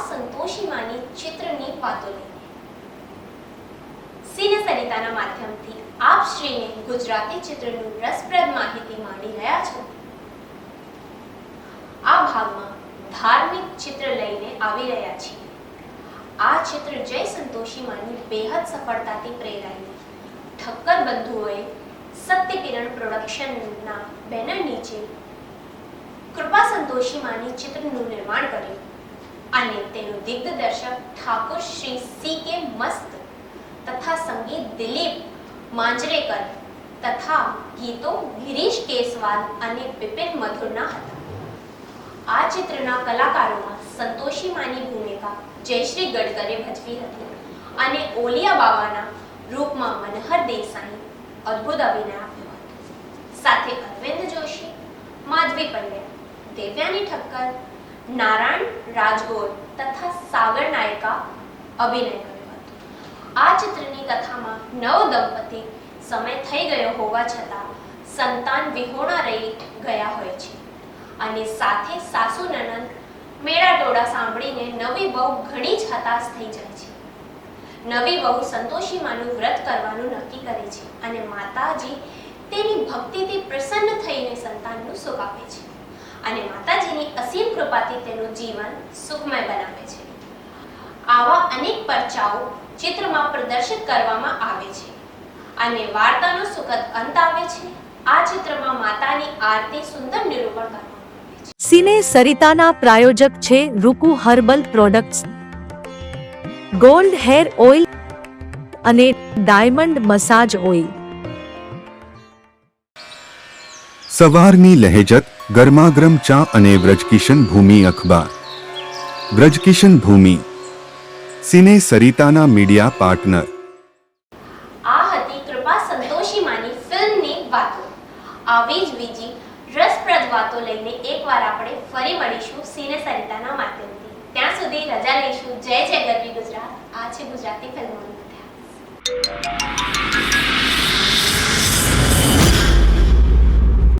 સંતોષી માની ચિત્રની વાતો લઈને સિને સરિતાના માધ્યમથી આપ શ્રીને ગુજરાતી ચિત્રનું રસપ્રદ માહિતી માંડી રહ્યા છો। આ ભાગમાં ધાર્મિક ચિત્ર લઈને આવી રહ્યા છીએ। આ ચિત્ર જય સંતોષી માની બેહદ સફળતાથી પ્રેરાયેલી ઠક્કર બંધુઓએ સત્ય કિરણ પ્રોડક્શનના બેનર નીચે કૃપા સંતોષી માની ચિત્રનું નિર્માણ કર્યું અને તેનું દિગ્દર્શક ઠાકોર શ્રી સી.કે. મસ્ત તથા સંગીત દિલીપ માંજરેકર તથા ગીતો ગિરીશ કેસવાલ અને બિપિન મધુરના હતા। આ ચિત્રના કલાકારોમાં સંતોષી માની ભૂમિકા જયશ્રી ગડકરે ભજવી હતી અને ઓલિયા બાવાના રૂપમાં મનહર દેસાઈ અદ્ભુત અભિનય આપ્યો હતો। સાથે અરવિંદ જોશી, માધવી પંડ્યા, દેવ્યાની ઠક્કર, નારાયણ રાજગોર તથા સાગર નાયકા અભિનય કર્યો હતો। આ ચિત્રની કથામાં નવ દંપતી સમય થઈ ગયો હોવા છતાં સંતાન વિહોણા રહી ગયા હોય છે અને સાથે સાસુ નનંદ મેળા ટોળા સાંભળીને નવી વહુ ઘણી જ હતાશ થઈ જાય છે। નવી વહુ સંતોષી માનું વ્રત કરવાનું નક્કી કરે છે અને માતાજી તેની ભક્તિથી પ્રસન્ન થઈને સંતાનનું સુખ આપે છે અને માતાજીની અસીમ કૃપાથી તેનું જીવન સુખમય બનાવે છે। આવા અનેક પરચાઓ ચિત્રમાં પ્રદર્શિત કરવામાં આવે છે અને વાર્તાનો સુખદ અંત આવે છે। આ ચિત્રમાં માતાની આરતી સુંદર નિરૂપણ કરવામાં આવે છે। સિને સરિતાના પ્રાયોજક છે Ruku herbal products, gold hair oil અને ડાયમંડ મસાજ ઓઇલ। સવારની લહેજત, ગરમાગરમ ચા અને વ્રજકિશન ભૂમિ અખબાર। વ્રજકિશન ભૂમિ સિને સરિતાના મીડિયા પાર્ટનર। આ હતી કૃપા સંતોષી માની ફિલ્મની વાતો। આવી જ બીજી રસપ્રદ વાતો લઈને એકવાર આપણે ફરી મળીશું સિને સરિતાના માધ્યમથી। ત્યાં સુધી રજા લઈશું। જય જય ગરવી ગુજરાત। આ છે ગુજરાતી ફિલ્મોની